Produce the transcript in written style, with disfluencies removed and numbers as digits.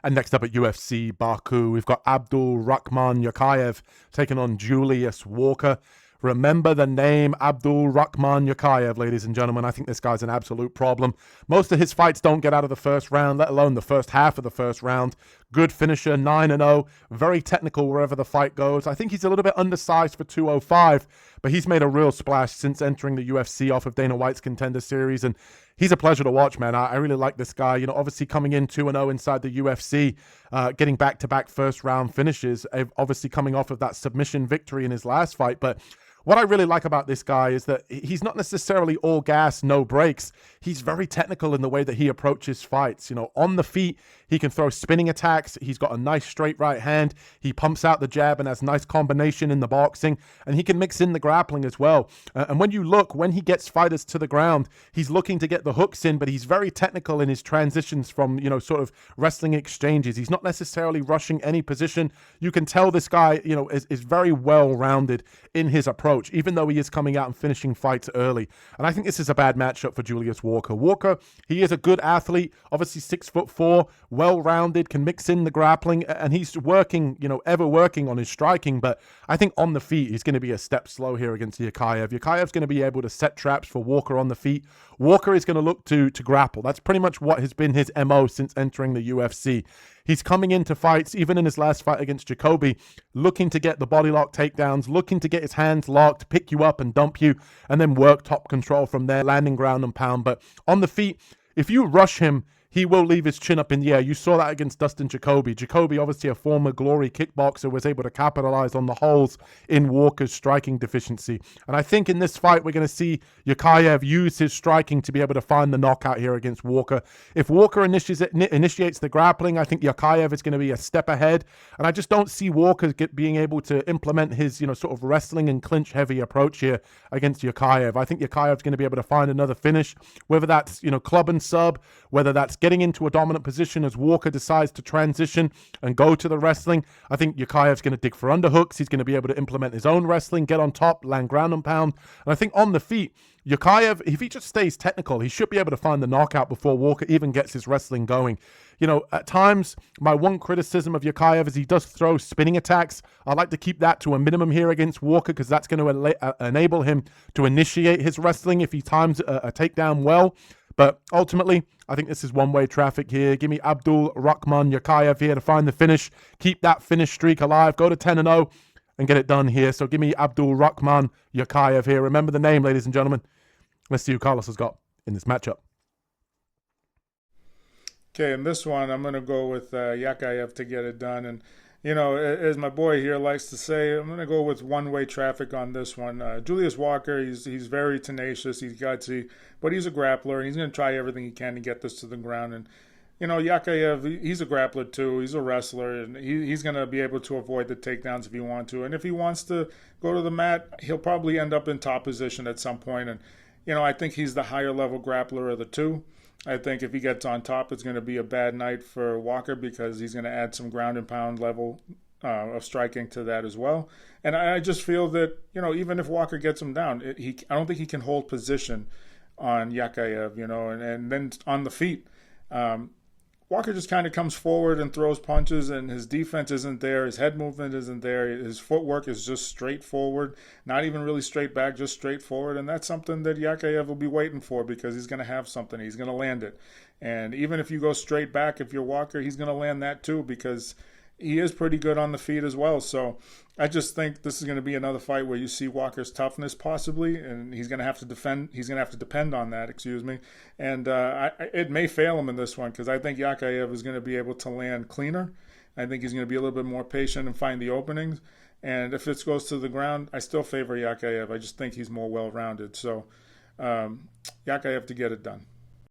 And next up at UFC Baku, we've got Abdul-Rakhman Yakhyaev taking on Julius Walker. Remember the name Abdul-Rakhman Yakhyaev, ladies and gentlemen. I think this guy's an absolute problem. Most of his fights don't get out of the first round, let alone the first half of the first round. Good finisher, 9-0, very technical wherever the fight goes. I think he's a little bit undersized for 205, but he's made a real splash since entering the UFC off of Dana White's Contender Series, and he's a pleasure to watch, man. I really like this guy. You know, obviously coming in 2-0 inside the UFC, getting back-to-back first-round finishes, obviously coming off of that submission victory in his last fight, but what I really like about this guy is that he's not necessarily all gas, no brakes. He's very technical in the way that he approaches fights. You know, on the feet, he can throw spinning attacks. He's got a nice straight right hand. He pumps out the jab and has nice combination in the boxing. And he can mix in the grappling as well. And when you look, when he gets fighters to the ground, he's looking to get the hooks in, but he's very technical in his transitions from, you know, sort of wrestling exchanges. He's not necessarily rushing any position. You can tell this guy, you know, is very well-rounded in his approach, even though he is coming out and finishing fights early. And I think this is a bad matchup for Julius Walker. Walker, he is a good athlete, obviously 6'4", well-rounded, can mix in the grappling, and he's working, you know, ever working on his striking. But I think on the feet, he's going to be a step slow here against Yakhyaev. Yakhyaev's going to be able to set traps for Walker on the feet. Walker is going to look to grapple. That's pretty much what has been his MO since entering the UFC. He's coming into fights, even in his last fight against Jacoby, looking to get the body lock takedowns, looking to get his hands locked, pick you up and dump you, and then work top control from there, landing ground and pound. But on the feet, if you rush him, he will leave his chin up in the air. You saw that against Dustin Jacoby. Jacoby, obviously a former Glory kickboxer, was able to capitalize on the holes in Walker's striking deficiency. And I think in this fight, we're going to see Yakhyaev use his striking to be able to find the knockout here against Walker. If Walker initiates the grappling, I think Yakhyaev is going to be a step ahead. And I just don't see Walker being able to implement his, you know, sort of wrestling and clinch-heavy approach here against Yakhyaev. I think Yakhyaev's going to be able to find another finish, whether that's, you know, club and sub, whether that's getting into a dominant position as Walker decides to transition and go to the wrestling. I think Yakhyaev's going to dig for underhooks. He's going to be able to implement his own wrestling, get on top, land ground and pound. And I think on the feet, Yakhyaev, if he just stays technical, he should be able to find the knockout before Walker even gets his wrestling going. You know, at times, my one criticism of Yakhyaev is he does throw spinning attacks. I'd like to keep that to a minimum here against Walker because that's going to enable him to initiate his wrestling if he times a takedown well. But ultimately, I think this is one-way traffic here. Give me Abdul-Rakhman Yakhyaev here to find the finish. Keep that finish streak alive. Go to 10-0 and get it done here. So give me Abdul-Rakhman Yakhyaev here. Remember the name, ladies and gentlemen. Let's see who Carlos has got in this matchup. Okay, in this one, I'm going to go with Yakhyaev to get it done. And, you know, as my boy here likes to say, I'm going to go with one-way traffic on this one. Julius Walker, he's very tenacious, he's gutsy, but he's a grappler, and he's going to try everything he can to get this to the ground. And, you know, Yakhyaev, he's a grappler too, he's a wrestler, and he's going to be able to avoid the takedowns if he wants to. And if he wants to go to the mat, he'll probably end up in top position at some point. And, you know, I think he's the higher-level grappler of the two. I think if he gets on top, it's going to be a bad night for Walker because he's going to add some ground and pound level of striking to that as well. And I just feel that, you know, even if Walker gets him down, I don't think he can hold position on Yakhyaev, you know, and then on the feet. Walker just kind of comes forward and throws punches, and his defense isn't there. His head movement isn't there. His footwork is just straight forward, not even really straight back, just straight forward. And that's something that Yakhyaev will be waiting for because he's going to have something. He's going to land it. And even if you go straight back, if you're Walker, he's going to land that too because he is pretty good on the feet as well. So I just think this is going to be another fight where you see Walker's toughness possibly, and he's going to have to defend. He's going to have to depend on that, And it may fail him in this one because I think Yakhyaev is going to be able to land cleaner. I think he's going to be a little bit more patient and find the openings. And if it goes to the ground, I still favor Yakhyaev. I just think he's more well-rounded. So Yakhyaev to get it done.